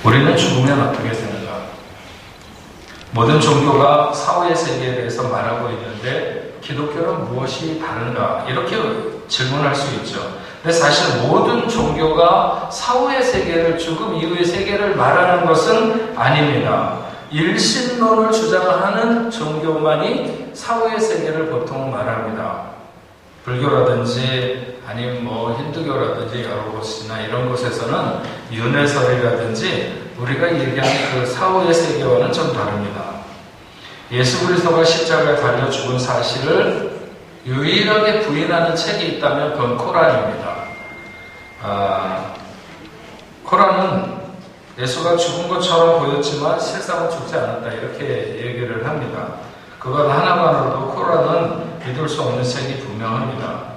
우리는 죽으면 어떻게 되는가? 모든 종교가 사후의 세계에 대해서 말하고 있는데 기독교는 무엇이 다른가? 이렇게 질문할 수 있죠. 근데 사실 모든 종교가 사후의 세계를, 죽음 이후의 세계를 말하는 것은 아닙니다. 일신론을 주장하는 종교만이 사후의 세계를 보통 말합니다. 불교라든지 아니면 힌두교라든지 여러 곳이나 이런 곳에서는 윤회설이라든지 우리가 얘기하는 그 사후의 세계와는 좀 다릅니다. 예수 그리스도가 십자가에 달려 죽은 사실을 유일하게 부인하는 책이 있다면 그건 코란입니다. 코란은 예수가 죽은 것처럼 보였지만 실상은 죽지 않았다 이렇게 얘기를 합니다. 그것 하나만으로도 코란은 믿을 수 없는 책이 분명합니다.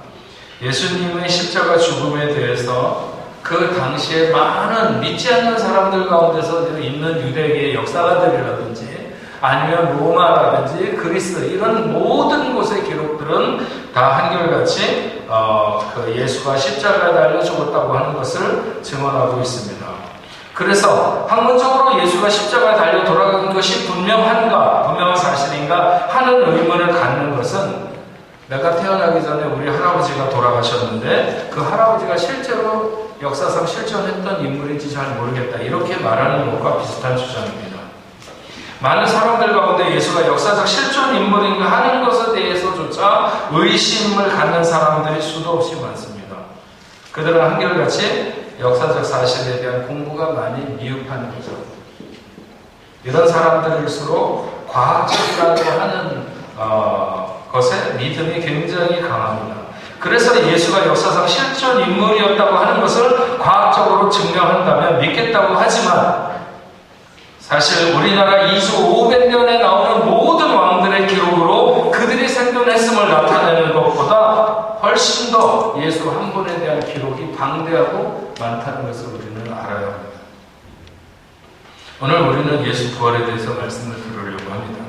예수님의 십자가 죽음에 대해서 그 당시에 많은 믿지 않는 사람들 가운데서 있는 유대계의 역사가들이라든지 아니면 로마라든지 그리스 이런 모든 곳의 기록들은 다 한결같이 그 예수가 십자가에 달려 죽었다고 하는 것을 증언하고 있습니다. 그래서 학문적으로 예수가 십자가에 달려 돌아간 것이 분명한 사실인가 하는 의문을 갖는 것은 내가 태어나기 전에 우리 할아버지가 돌아가셨는데 그 할아버지가 실제로 역사상 실존했던 인물인지 잘 모르겠다 이렇게 말하는 것과 비슷한 주장입니다. 많은 사람들 가운데 예수가 역사적 실존 인물인가 하는 것에 대해서조차 의심을 갖는 사람들이 수도 없이 많습니다. 그들은 한결같이 역사적 사실에 대한 공부가 많이 미흡한 거죠. 이런 사람들일수록 과학적이라고 하는 것에 믿음이 굉장히 강합니다. 그래서 예수가 역사상 실존 인물이었다고 하는 것을 과학적으로 증명한다면 믿겠다고 하지만 사실 우리나라 이주 500년에 나오는 모든 왕들의 기록으로 그들이 생존했음을 나타내는 것보다 훨씬 더 예수 한 분에 대한 기록이 방대하고 많다는 것을 우리는 알아야 합니다. 오늘 우리는 예수 부활에 대해서 말씀을 들으려고 합니다.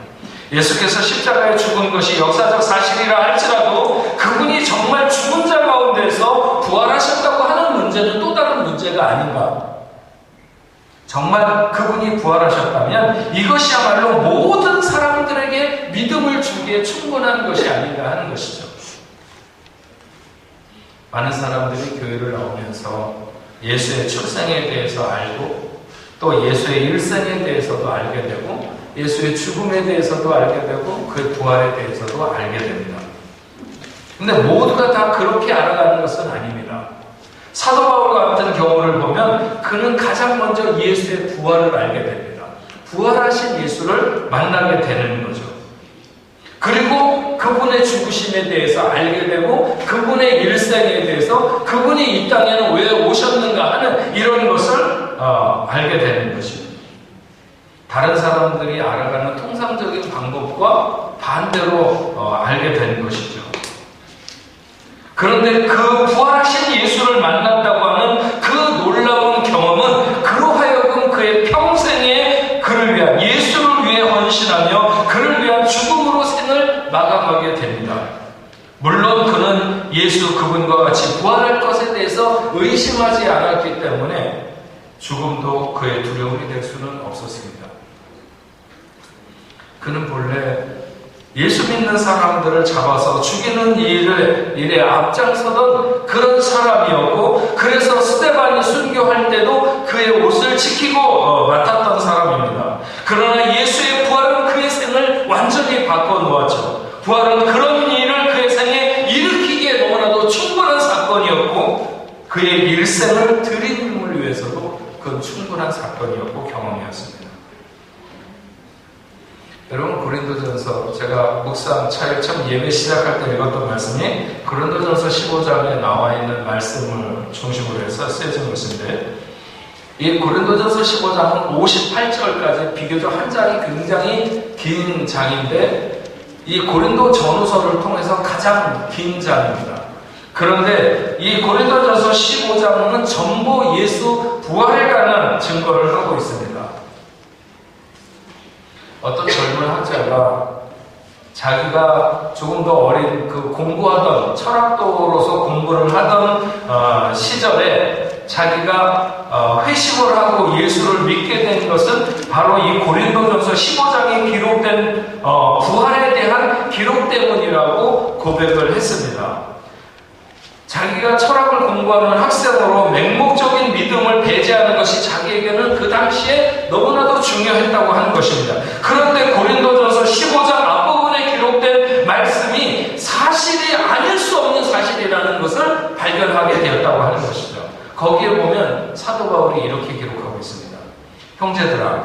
예수께서 십자가에 죽은 것이 역사적 사실이라 할지라도 그분이 정말 죽은 자 가운데서 부활하셨다고 하는 문제는 또 다른 문제가 아닌가? 정말 그분이 부활하셨다면 이것이야말로 모든 사람들에게 믿음을 주기에 충분한 것이 아닌가 하는 것이죠. 많은 사람들이 교회를 나오면서 예수의 출생에 대해서 알고 또 예수의 일생에 대해서도 알게 되고 예수의 죽음에 대해서도 알게 되고 그 부활에 대해서도 알게 됩니다. 근데 모두가 다 그렇게 알아가는 것은 아닙니다. 사도 바울 같은 경우를 보면 그는 가장 먼저 예수의 부활을 알게 됩니다. 부활하신 예수를 만나게 되는 거죠. 그리고 그분의 죽으심에 대해서 알게 되고 그분의 일생에 대해서 그분이 이 땅에는 왜 오셨는가 하는 이런 것을 알게 되는 것입니다. 다른 사람들이 알아가는 통상적인 방법과 반대로 알게 되는 것이죠. 그런데 그 부활하신 예수를 만났다고 하는 그 놀라운 경험은 그로 하여금 그의 평생에 그를 위한 예수를 위해 헌신하며 그를 위한 죽음으로 생을 마감하게 됩니다. 물론 그는 예수 그분과 같이 부활할 것에 대해서 의심하지 않았기 때문에 죽음도 그의 두려움이 될 수는 없었습니다. 그는 본래 예수 믿는 사람들을 잡아서 죽이는 일에 앞장서던 그런 사람이었고 그래서 스데반이 순교할 때도 그의 옷을 지키고 맡았던 사람입니다. 그러나 예수의 부활은 그의 생을 완전히 바꿔놓았죠. 부활은 그런 일을 그의 생에 일으키기에 너무나도 충분한 사건이었고 그의 일생을 드림을 위해서도 그건 충분한 사건이었고 경험이었습니다. 여러분 고린도전서 제가 묵상 차일 처음 예배 시작할 때 읽었던 말씀이 고린도전서 15장에 나와 있는 말씀을 중심으로 해서 쓰여진 것인데 이 고린도전서 15장은 58절까지 비교적 한 장이 굉장히 긴 장인데 이 고린도 전후서를 통해서 가장 긴 장입니다. 그런데 이 고린도전서 15장은 전부 예수 부활에 관한 증거를 하고 있습니다. 어떤 젊은 학자가 자기가 조금 더 어린 공부하던 철학도로서 공부를 하던 시절에 자기가 회심을 하고 예수를 믿게 된 것은 바로 이 고린도전서 15장에 기록된 부활에 대한 기록 때문이라고 고백을 했습니다. 자기가 철학을 공부하는 학생으로 맹목적인 믿음을 배제하는 것이 자기에게는 그 당시에 너무나도 중요했다고 하는 것입니다. 그런데 고린도전서 15장 앞부분에 기록된 말씀이 사실이 아닐 수 없는 사실이라는 것을 발견하게 되었다고 하는 것이죠. 거기에 보면 사도 바울이 이렇게 기록하고 있습니다. 형제들아,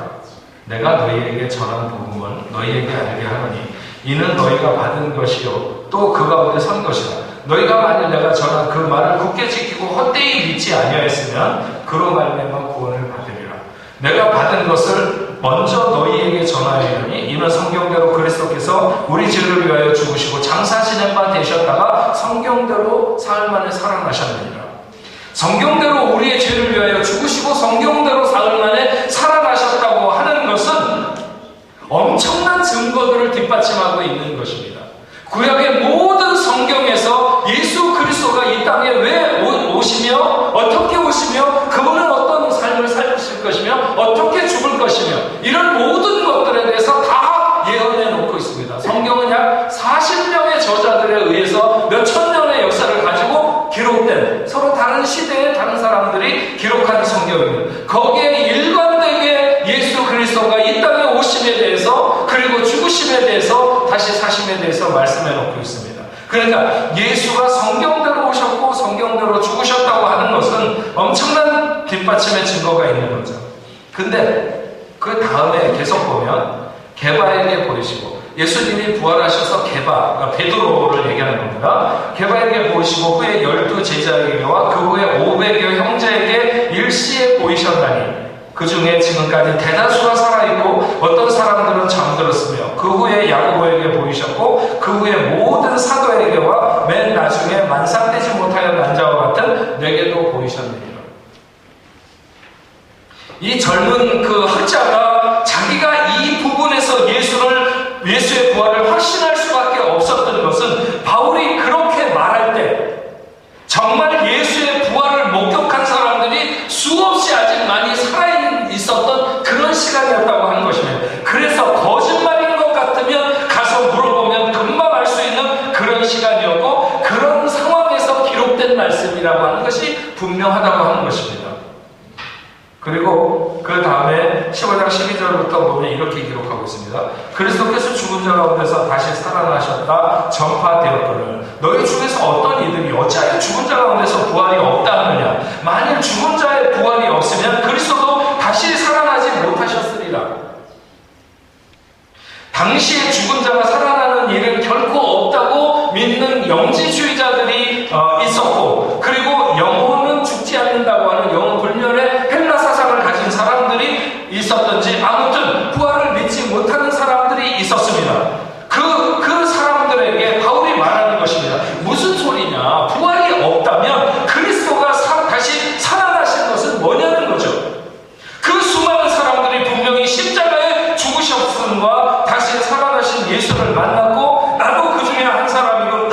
내가 너희에게 전한 복음을 너희에게 알게 하노니 이는 너희가 받은 것이요 또 그 가운데 선 것이라. 너희가 만일 내가 전한 그 말을 굳게 지키고 헛되이 믿지 아니하였으면 그로 말미암아 구원을 받으리라. 내가 받은 것을 먼저 너희에게 전하였으니 이는 성경대로 그리스도께서 우리 죄를 위하여 죽으시고 장사지낸 바 되셨다가 성경대로 사흘 만에 살아나셨느니라. 성경대로 우리의 죄를 위하여 죽으시고 성경대로 사흘 만에 살아나셨다고 하는 것은 엄청난 증거들을 뒷받침하고 있는 것입니다. 구약의 모든 성경에서 예수 그리스도가 이 땅에 왜 오시며 어떻게 오시며 그분은 어떤 삶을 살실 것이며 어떻게 죽을 것이며 이런 모든 것들에 대해서 다 예언해 놓고 있습니다. 성경은 약 40명의 저자들에 의해서 몇천 년의 역사를 가지고 기록된 서로 다른 시대의 다른 사람들이 기록한 성경입니다. 거기에 일관되게 예수 그리스도가 이 땅에 오심에 대해서 그리고 죽으심에 대해서 다시 사심에 대해서 말씀해 놓고 있습니다. 그러니까 예수가 성경대로 오셨고 성경대로 죽으셨다고 하는 것은 엄청난 뒷받침의 증거가 있는 거죠. 근데 그 다음에 계속 보면 게바에게 보이시고 예수님이 부활하셔서 게바, 베드로를 얘기하는 겁니다. 게바에게 보이시고 후에 12 제자에게와 그 후에 500여 형제에게 일시에 보이셨나니 그 중에 지금까지 대다수가 살아있고 어떤 사람들은 잠들었으며 그 후에 야고보에게 보이셨고 그 후에 모든 사도에게와 맨 나중에 만삭되지 못하여 난 자와 같은 내게도 보이셨느니라. 이 젊은 그 학자가 자기가 이 부분에서 예수의 부활을 확신할 수밖에 없었던 것은 바울이 그렇게 말할 때 정말 예수의 부활을 목격한 사람들이 수없이 아직 많이 살아있었던 그런 시간이었다고 하는 것입니다. 그래서 거짓말인 것 같으면 가서 물어보면 금방 알 수 있는 그런 시간이었고 그런 상황에서 기록된 말씀이라고 하는 것이 분명하다고 하는 것입니다. 그리고 그 다음에 15장 12절부터 보면 이렇게 기록하고 있습니다. 그리스도께서 죽은 자 가운데서 다시 살아나셨다 전파되었거늘 너희 중에서 어떤 이들이 어찌하여 죽은 자 가운데서 부활이 없다 하느냐. 만일 죽은 자의 부활이 없으면 그리스도도 다시 살아나지 못하셨으리라. 당시에 죽은 자가 살아나는 일은 결코 없다고 믿는 영지주의자들이 있었고 그리고 영혼은 죽지 않는다고 하는 영혼 불멸의 헬라 사상을 가진 사람들이 있었던지 아무튼 부활을 믿지 못하는 사람들이 있었습니다. 그 사람들에게 바울이 말하는 것입니다. 무슨 소리냐? 부활이 없다면 그리스도가 다시 살아나신 것은 뭐냐는 거죠. 그 수많은 사람들이 분명히 십자가에 죽으셨음과 다시 살아나신 예수를 만났고 나도 그 중에 한 사람이고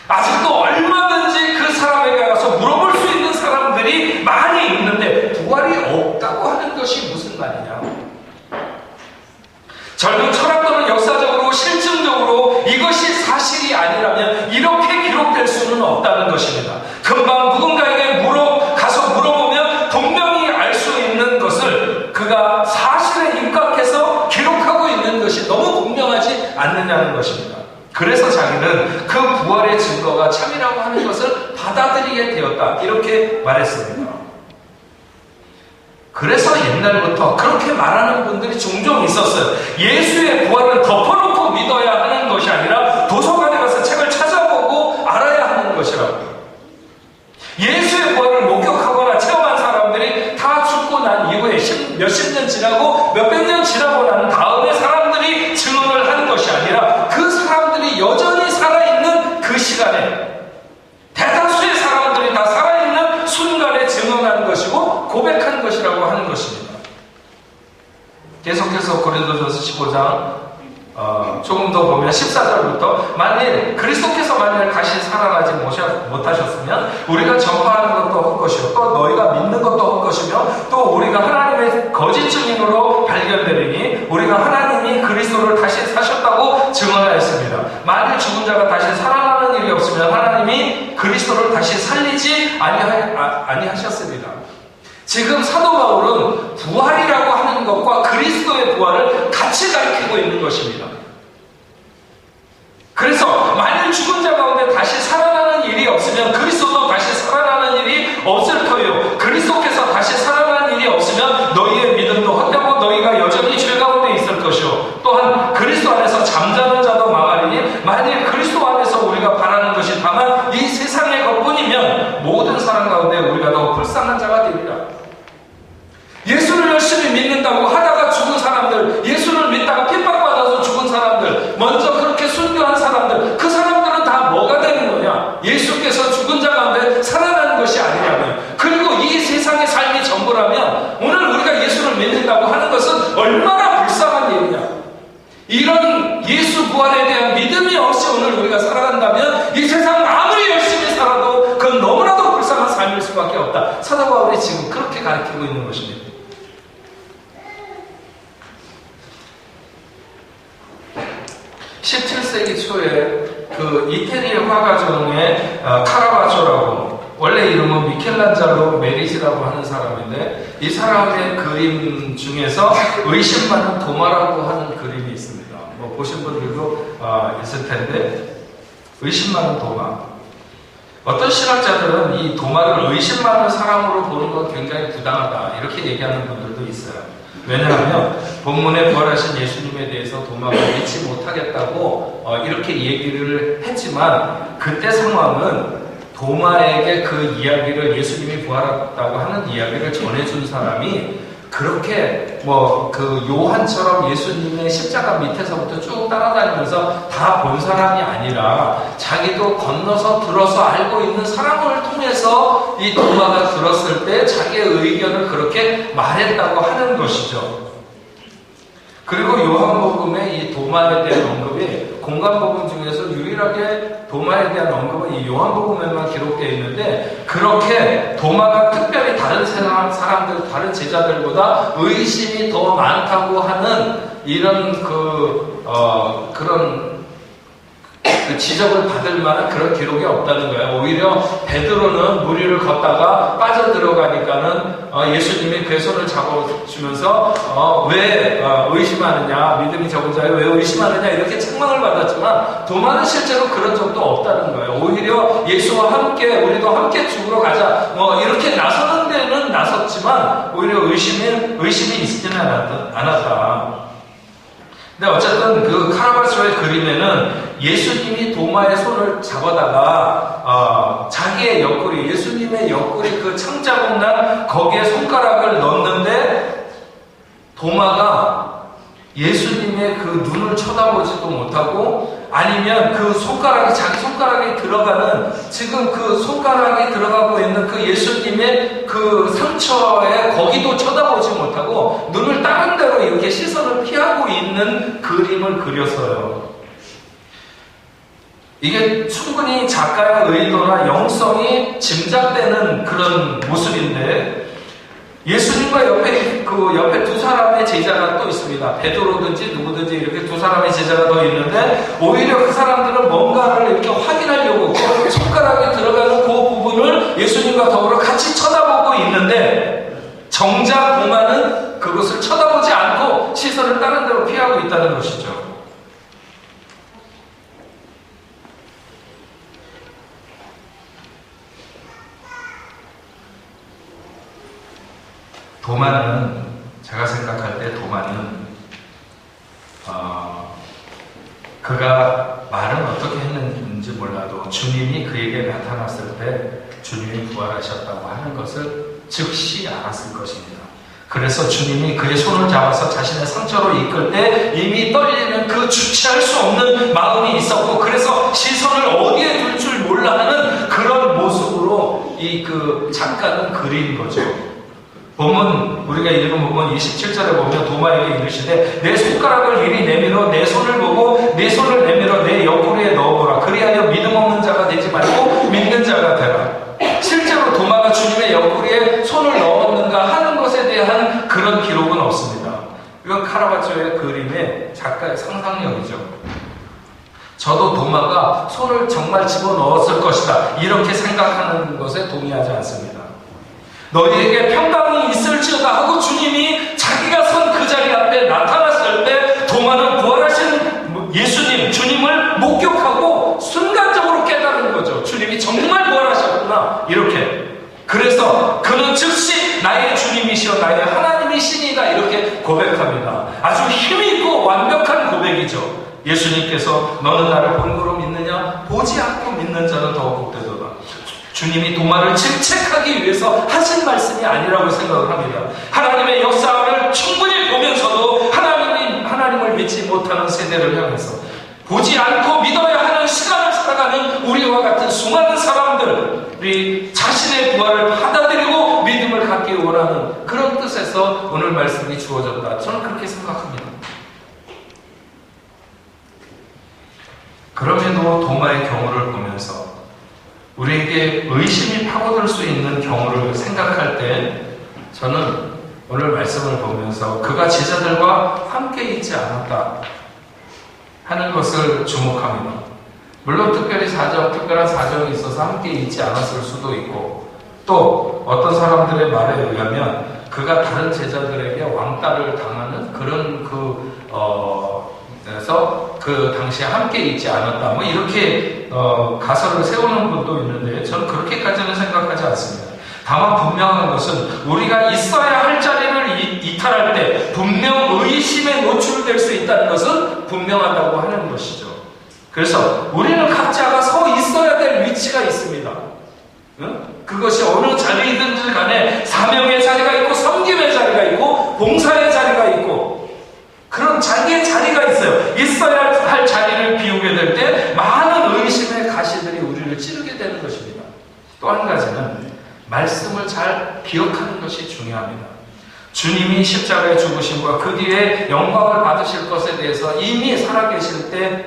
아직도 얼마든지 그 사람에게 가서 물어볼 수 있는 사람들이 많이 있는데 부활이 없다고 하는 것이 무슨 말이냐. 젊은 철학가는 역사적으로 실증적으로 이것이 사실이 아니라면 이렇게 기록될 수는 없다는 것입니다. 금방 누군가에게 가서 물어보면 분명히 알 수 있는 것을 그가 사실에 입각해서 기록하고 있는 것이 너무 분명하지 않느냐는 것입니다. 그래서 자기는 그 부활의 증거가 참이라고 하는 것을 받아들이게 되었다. 이렇게 말했습니다. 그래서 옛날부터 그렇게 말하는 분들이 종종 있었어요. 예수의 부활은 덮어놓고 믿어야 하는 것이 아니라 도서관에 가서 책을 찾아보고 알아야 하는 것이라고. 예수의 부활을 목격하거나 체험한 사람들이 다 죽고 난 이후에 몇십 년 지나고 몇백 년 지나고 난 다음에 사람들이 증언을 하는 것이 아니라 그 사람들이 여전히 살아있는 그 시간에 대다수의 사람들이 다 살아있는 순간에 증언하는 것이고 고백한 것이라고 하는 것입니다. 계속해서 고린도전서 15장 조금 더 보면 14절부터 만일 그리스도께서 만일 다시 살아나지 못하셨으면 우리가 전파하는 것도 헛것이요 또 너희가 믿는 것도 헛것이며 또 우리가 하나님의 거짓 증인으로 발견되리니 우리가 하나님이 그리스도를 다시 사셨다고 증언하였습니다. 만일 죽은 자가 다시 살아나는 일이 없으면 하나님이 그리스도를 다시 살리지 아니하셨습니다. 지금 사도 바울은 부활이라고 하는 것과 그리스도의 부활을 같이 가리키고 있는 것입니다. 그래서 만일 죽은 자 가운데 다시 살아나는 일이 없으면 그리스도도 다시 살아나는 일이 없을 터요. 그리스도께서 다시 살아나는 일이 없으면 너희의 믿음도 헛되고 너희가 여전히 죄 가운데 있을 것이요. 또한 그리스도 안에서 잠자는 자도 망하리니 만일 그리스도 안에서 우리가 바라는 것이 다만 이 세상의 것뿐이면 모든 사람 가운데 우리가 더 불쌍한 자가 되리라. 예수를 열심히 믿는다고 하다가 죽은 사람들, 예수를 믿다가 핍박받아서 죽은 사람들, 먼저 그렇게 순교한 사람들, 그 사람들은 다 뭐가 되는 거냐? 예수께서 죽은 자 가운데 살아나는 것이 아니냐면, 그리고 이 세상의 삶이 전부라면 오늘 우리가 예수를 믿는다고 하는 것은 얼마나 불쌍한 일이냐? 이런 예수 부활에 대한 믿음이 없이 오늘 우리가 살아간다면 이 세상 아무리 열심히 살아도 그건 너무나도 불쌍한 삶일 수밖에 없다. 사도 바울이 지금 그렇게 가르치고 있는 것입니다. 17세기 초에 그 이태리 화가중에 카라바조라고 원래 이름은 미켈란젤로 메리지라고 하는 사람인데 이 사람의 그림 중에서 의심 많은 도마라고 하는 그림이 있습니다. 뭐 보신 분들도 있을 텐데 의심 많은 도마. 어떤 신학자들은 이 도마를 의심 많은 사람으로 보는 건 굉장히 부당하다 이렇게 얘기하는 분들도 있어요. 왜냐하면 본문에 부활하신 예수님에 대해서 도마가 믿지 못하겠다고 이렇게 얘기를 했지만 그때 상황은 도마에게 그 이야기를 예수님이 부활했다고 하는 이야기를 전해준 사람이 그렇게 그 요한처럼 예수님의 십자가 밑에서부터 쭉 따라다니면서 다 본 사람이 아니라 자기도 건너서 들어서 알고 있는 사람을 통해서 이 도마가 들었을 때 자기의 의견을 그렇게 말했다고 하는 것이죠. 그리고 요한복음에 이 도마에 대한 언급이 공간복음 중에서 유일하게 도마에 대한 언급은 이 요한복음에만 기록되어 있는데 그렇게 도마가 특별히 다른 사람들, 다른 제자들보다 의심이 더 많다고 하는 이런 그런 지적을 받을 만한 그런 기록이 없다는 거예요. 오히려 베드로는 무리를 걷다가 빠져들어가니까는 예수님이 그 손을 잡아주면서 왜 의심하느냐, 믿음이 적은 자에 왜 의심하느냐 이렇게 책망을 받았지만 도마는 실제로 그런 적도 없다는 거예요. 오히려 예수와 함께 우리도 함께 죽으러 가자 이렇게 나서는 데는 나섰지만 오히려 의심이 있지는 않았다. 근데 어쨌든 그 카라바조의 그림에는 예수님이 도마의 손을 잡아다가 자기의 옆구리, 예수님의 옆구리 그 창자국 난 거기에 손가락을 넣는데 도마가 예수님의 그 눈을 쳐다보지도 못하고 아니면 그 손가락이 자기 손가락이 들어가는 지금 그 손가락이 들어가고 있는 그 예수님의 그 상처에 거기도 쳐다보지 못하고 눈을 다른 데로 이렇게 시선을 피하고 있는 그림을 그렸어요. 이게 충분히 작가의 의도나 영성이 짐작되는 그런 모습인데 예수님과 옆에 두 사람의 제자가 또 있습니다. 베드로든지 누구든지 이렇게 두 사람의 제자가 더 있는데 오히려 그 사람들은 뭔가를 이렇게 확인하려고 그 손가락이 들어가는 그 부분을 예수님과 더불어 같이 쳐다보고 있는데 정작 도마는 그것을 쳐다보지 않고 시선을 다른 데로 피하고 있다는 것이죠. 도마는 제가 생각할 때 도마는 그가 말은 어떻게 했는지 몰라도 주님이 그에게 나타났을 때 주님이 부활하셨다고 하는 것을 즉시 알았을 것입니다. 그래서 주님이 그의 손을 잡아서 자신의 상처로 이끌 때 이미 떨리는 그 주체할 수 없는 마음이 있었고 그래서 시선을 어디에 둘 줄 몰라 하는 그런 모습으로 이 그 작가는 그린 거죠. 본문 우리가 읽은 부분 27절에 보면 도마에게 이르시되 내 손가락을 이리 내밀어 내 손을 보고 내 손을 내밀어 내 옆구리에 넣어보라. 그리하여 믿음 없는 자가 되지 말고 믿는 자가 되라. 실제로 도마가 주님의 옆구리에 손을 넣었는가 하는 것에 대한 그런 기록은 없습니다. 이건 카라바초의 그림의 작가의 상상력이죠. 저도 도마가 손을 정말 집어넣었을 것이다 이렇게 생각하는 것에 동의하지 않습니다. 너희에게 평강이 있을지어다 하고 주님이 자기가 선 그 자리 앞에 나타났을 때 도마는 부활하신 예수님, 주님을 목격하고 순간적으로 깨달은 거죠. 주님이 정말 부활하셨구나 이렇게. 그래서 그는 즉시 나의 주님이시여 나의 하나님이시니이다 이렇게 고백합니다. 아주 힘있고 완벽한 고백이죠. 예수님께서 너는 나를 본거로 믿느냐? 보지 않고 믿는 자는 더욱 복되도다. 주님이 도마를 질책하기 위해서 하신 말씀이 아니라고 생각을 합니다. 하나님의 역사를 충분히 보면서도 하나님을 믿지 못하는 세대를 향해서 보지 않고 믿어야 하는 시간을 살아가는 우리와 같은 수많은 사람들이 자신의 부활을 받아들이고 믿음을 갖기 원하는 그런 뜻에서 오늘 말씀이 주어졌다. 저는 그렇게 생각합니다. 그럼에도 도마의 경우를 보면서 우리에게 의심이 파고들 수 있는 경우를 생각할 때 저는 오늘 말씀을 보면서 그가 제자들과 함께 있지 않았다 하는 것을 주목합니다. 물론 특별한 사정이 있어서 함께 있지 않았을 수도 있고 또 어떤 사람들의 말에 의하면 그가 다른 제자들에게 왕따를 당하는 그런 그래서 그 당시에 함께 있지 않았다 뭐 이렇게 가설을 세우는 분도 있는데 저는 그렇게까지는 생각하지 않습니다. 다만 분명한 것은 우리가 있어야 할 자리를 이탈할 때 분명 의심에 노출될 수 있다는 것은 분명하다고 하는 것이죠. 그래서 우리는 각자가 서 있어야 될 위치가 있습니다. 그것이 어느 자리이든지 간에 사명의 자리가 있고 섬김의 자리가 있고 봉사의 자리가 있고 그런 자기의 자리가 있어요. 있어야 할 자리를 비우게 될 때 많은 의심의 가시들이 우리를 찌르게 되는 것입니다. 또 한 가지는 말씀을 잘 기억하는 것이 중요합니다. 주님이 십자가에 죽으심과 그 뒤에 영광을 받으실 것에 대해서 이미 살아계실 때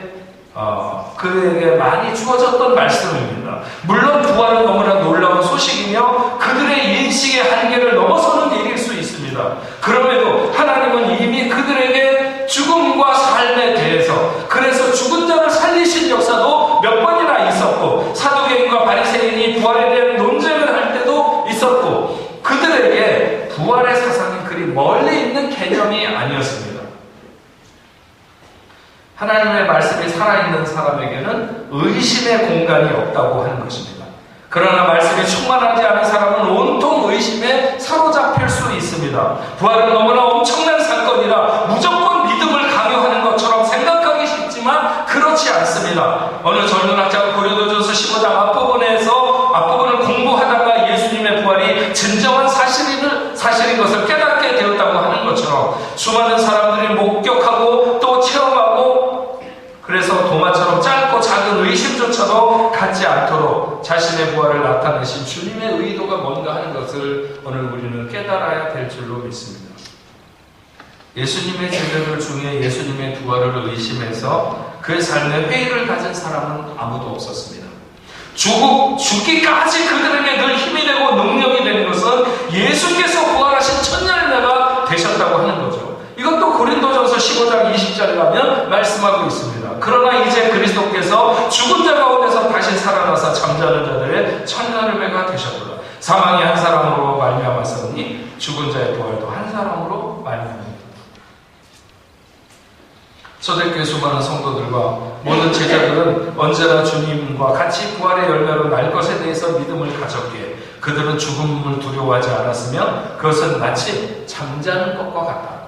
그에게 많이 주어졌던 말씀입니다. 물론 부활은 너무나 놀라운 소식이며 그들의 인식의 한계를 넘어서는 일일 수 있습니다. 그럼에도 하나님은 이미 그들에게 죽음과 삶에 대해서 그래서 죽은 자를 살리신 역사도 몇 번이나 있었고 사두개인과 바리새인이 부활에 대한 논쟁을 할 때도 있었고 그들에게 부활의 사상이 그리 멀리 있는 개념이 아니었습니다. 하나님의 말씀이 살아있는 사람에게는 의심의 공간이 없다고 하는 것입니다. 그러나 말씀이 충만하지 않은 사람은 온통 의심에 사로잡힐 수 있습니다. 부활은 너무나 엄청난 사건이라 무조건 믿음을 강요하는 것처럼 생각하기 쉽지만 그렇지 않습니다. 어느 젊은 학자가 고린도전서 15장 앞부분을 공부하다가 예수님의 부활이 진정한 사실인 것을 깨닫게 되었다고 하는 것처럼 수많은 사람들이 목격하고 또 체험하고 그래서 도마처럼 짧고 작은 의심조차도 갖지 않도록 자신의 부활을 나타내신 주님의 의도가 뭔가 하는 것을 오늘 우리는 깨달아야 될 줄로 믿습니다. 예수님의 제자들 중에 예수님의 부활을 의심해서 그의 삶에 회의를 가진 사람은 아무도 없었습니다. 죽기까지 그들에게 늘 힘이 되고 능력이 되는 것은 예수께서 부활하신 첫 열매가 되셨다고 하는 거죠. 이것도 고린도전서 15장 20절에 가면 말씀하고 있습니다. 그러나 이제 그리스도께서 죽은 자 가운데서 다시 살아나서 잠자는 자들의 첫 열매가 되셨도다. 사망이 한 사람으로 말미암았으니 죽은 자의 부활도 한 사람으로 말미암았다. 초대교회 수많은 성도들과 모든 제자들은 언제나 주님과 같이 부활의 열매로 날 것에 대해서 믿음을 가졌기에 그들은 죽음을 두려워하지 않았으며 그것은 마치 잠자는 것과 같다.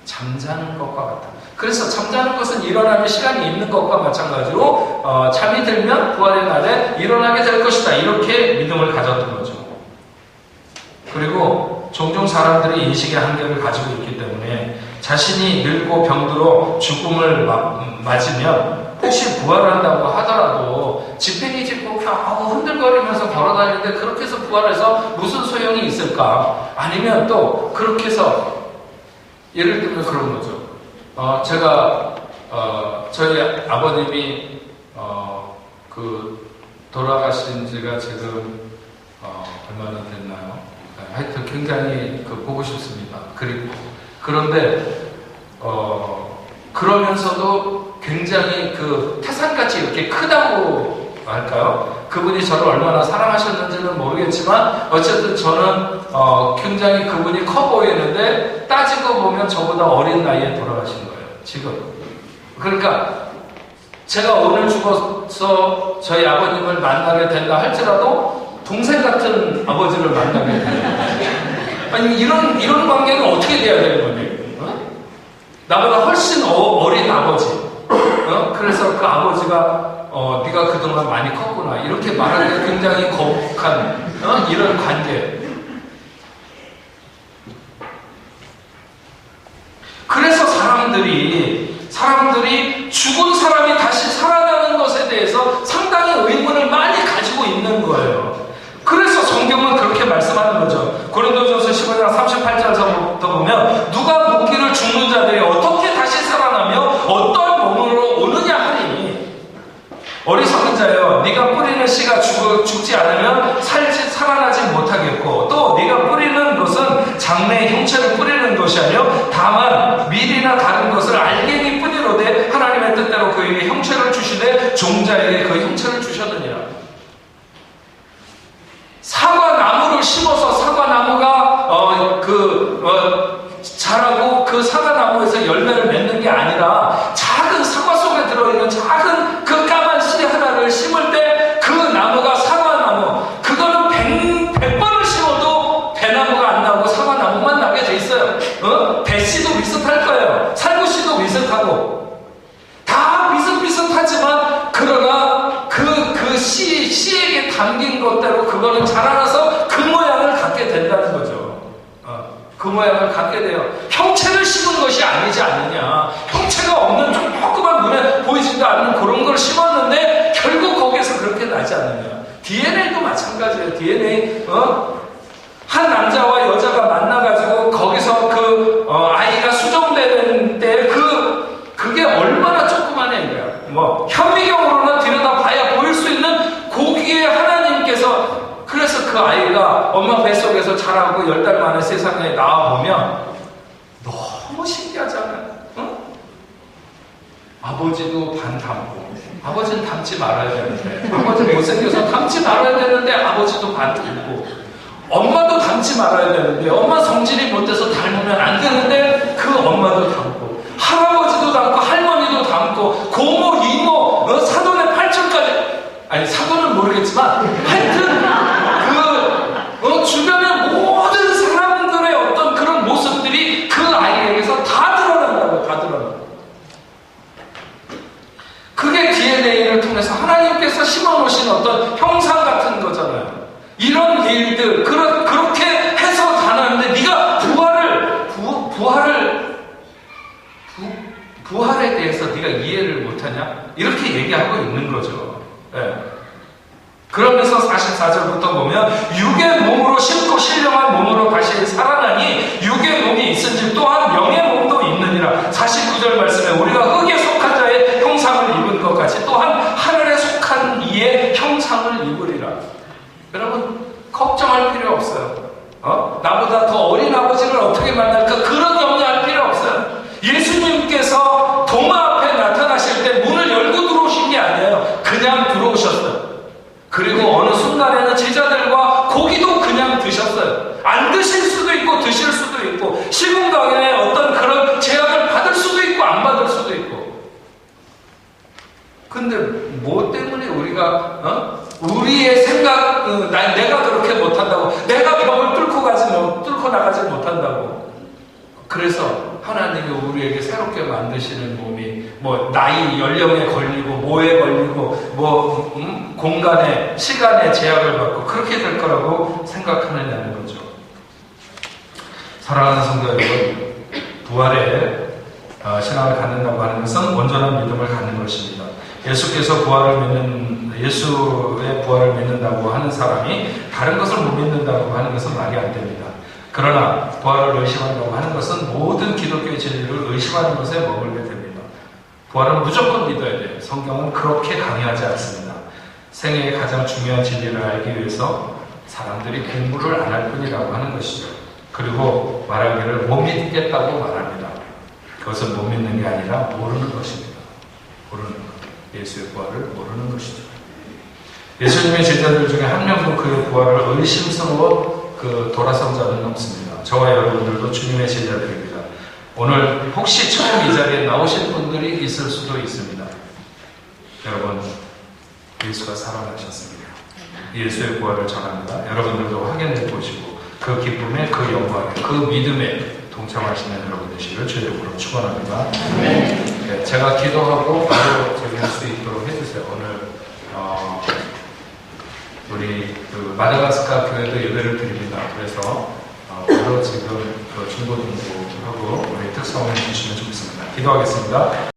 잠자는 것과 같다. 그래서 잠자는 것은 일어나면 시간이 있는 것과 마찬가지로 잠이 들면 부활의 날에 일어나게 될 것이다. 이렇게 믿음을 가졌던 거죠. 그리고 종종 사람들이 인식의 한계를 가지고 있기 때문에 자신이 늙고 병들어 죽음을 맞으면 혹시 부활한다고 하더라도 지팽이 짚고 겨우 흔들거리면서 걸어다니는데 그렇게 해서 부활해서 무슨 소용이 있을까? 아니면 또 그렇게 해서 예를 들면 그런 거죠. 제가 저희 아버님이 돌아가신 지가 지금 얼마나 됐나요? 하여튼 굉장히 보고 싶습니다. 그리고 그런데 그러면서도 굉장히 태산같이 이렇게 크다고 할까요? 그분이 저를 얼마나 사랑하셨는지는 모르겠지만 어쨌든 저는 굉장히 그분이 커 보이는데 따지고 보면 저보다 어린 나이에 돌아가신 거예요. 지금. 그러니까 제가 오늘 죽어서 저희 아버님을 만나게 된다 할지라도 동생 같은 아버지를 만나게 돼요. 아니 이런 관계는 어떻게 돼야 되는 거니? 나보다 훨씬 어린 아버지. 그래서 그 아버지가 네가 그동안 많이 컸구나 이렇게 말하기가 굉장히 거북한 이런 관계. 그래서 사람들이 죽은 사람이 다시 살아나는 것에 대해서 상당히 의문을 많이 가지고 있는 거예요. 그래서 성경은 그렇게 말씀하는 거죠. 고린도전서 15장 38절에서부터 보면 누가 묻기를 죽는 자들이 어떻게 다시 살아나며 어떤 몸으로 오느냐 하니 어리석은 자여 네가 뿌리는 씨가 죽지 않으면 살아나지 못하겠고 또 네가 뿌리는 것은 장래의 형체를 뿌리는 것이 아니요 다만 밀이나 다른 것을 알갱이 뿐이로되 하나님의 뜻대로 그에게 형체를 주시되 종자에게 그 형체를 주셨느니라. 사과나무를 심어서 사과나무가 자라고 그 사과나무에서 열매를 맺는 게 아니라 작은 사과 속에 들어있는 작은 그 까만 씨 하나를 심을 때 그 나무가 사과나무, 그거는 100번을 심어도 배나무가 안 나오고 사과나무만 나게 돼 있어요. 배씨도 비슷할 거예요. 살구씨도 비슷하고 다 비슷비슷하지만 그러나 그 씨에게 담긴 것대로 그거는 자라나서 그 모양을 갖게 된다는 거죠. 그 모양을 갖게 돼요. 형체를 심은 것이 아니지 않느냐. 형체가 없는 조그만 눈에 보이지도 않는 그런 걸 심었는데 결국 거기에서 그렇게 나지 않느냐. DNA도 마찬가지예요. DNA 한 남자와 여자가 만나가지고 거기서 아이가 수정되는 때 그게 얼마나 조그만 애인가요. 현미경으로는 들여다봐야 보일 수 있는 고기에 하나님께서 그래서 그 아이가 엄마 뱃속에서 자라고 10달 만에 세상에 나와보면 너무 신기하잖아요. 아버지도 반 닮고 아버지는 닮지 말아야 되는데 아버지 못생겨서 닮지 말아야 되는데 아버지도 반 닮고 엄마도 닮지 말아야 되는데 엄마 성질이 못돼서 닮으면 안 되는데 그 엄마도 닮고 할아버지도 닮고 할머니도 닮고 고모, 이모, 사돈의 팔촌까지 아니 사돈은 모르겠지만 하여튼 주변의 모든 사람들의 어떤 그런 모습들이 그 아이에게서 다 드러난다고. 다 드러나. 그게 DNA를 통해서 하나님께서 심어놓으신 어떤 형상 같은 거잖아요. 이런 일들 그렇게 해서 자라는데 네가 부활에 대해서 네가 이해를 못하냐? 이렇게 얘기하고 있는 거죠. 네. 그러면서 44절부터 보면 육의 몸으로 심고 신령한 몸으로 다시 살아나니 육의 몸이 있은지 또한 영의 몸도 있느니라. 49절 말씀에 우리가 흙에 속한 자의 형상을 입은 것 같이 또한 하늘에 속한 이의 형상을 입으리라. 여러분 걱정할 필요 없어요. 나보다 더 어린 아버지를 어떻게 만날까 그런 염려할 필요 없어요. 예수님께서 도마 앞에 나타나실 때 문을 열고 들어오신 게 아니에요. 그냥 들어오셨어요. 그리고 어느 순간에는 제자들과 고기도 그냥 드셨어요. 안 드실 수도 있고 드실 수도 있고 시공간에 어떤 그런 제약을 받을 수도 있고 안 받을 수도 있고. 근데 뭐 때문에 우리가 우리의 생각 내가 그렇게 못한다고 내가 벽을 뚫고 나가지 못한다고. 그래서 하나님이 우리에게 새롭게 만드시는 몸이 나이, 연령에 걸리고 뭐에 걸리고 공간에 시간에 제약을 받고 그렇게 될 거라고 생각하느냐는 거죠. 사랑하는 성도 여러분, 부활에 신앙을 갖는다고 하는 것은 온전한 믿음을 갖는 것입니다. 예수의 부활을 믿는다고 하는 사람이 다른 것을 못 믿는다고 하는 것은 말이 안 됩니다. 그러나 부활을 의심한다고 하는 것은 모든 기독교의 진리를 의심하는 것에 머물게 됩니다. 부활은 무조건 믿어야 돼요. 성경은 그렇게 강요하지 않습니다. 생애의 가장 중요한 진리를 알기 위해서 사람들이 공부를 안 할 뿐이라고 하는 것이죠. 그리고 말하기를 못 믿겠다고 말합니다. 그것은 못 믿는 게 아니라 모르는 것입니다. 모르는 것. 예수의 부활을 모르는 것이죠. 예수님의 제자들 중에 한 명도 그의 부활을 의심스러워 돌아선 자는 없습니다. 저와 여러분들도 주님의 제자들입니다. 오늘 혹시 처음 이 자리에 나오신 분들이 있을 수도 있습니다. 여러분, 예수가 살아나셨습니다. 예수의 부활을 전합니다. 여러분들도 확인해 보시고 그 기쁨에, 그 영광에, 그 믿음에 동참하시는 여러분 되시기를 주님으로 축원합니다. 네, 제가 기도하고 바로 드릴 수 있도록 해주세요. 오늘 우리 마다가스카 교회도 예배를 드립니다. 그래서 바로 지금 중고등부하고 우리 특성을 주시면 좋겠습니다. 기도하겠습니다.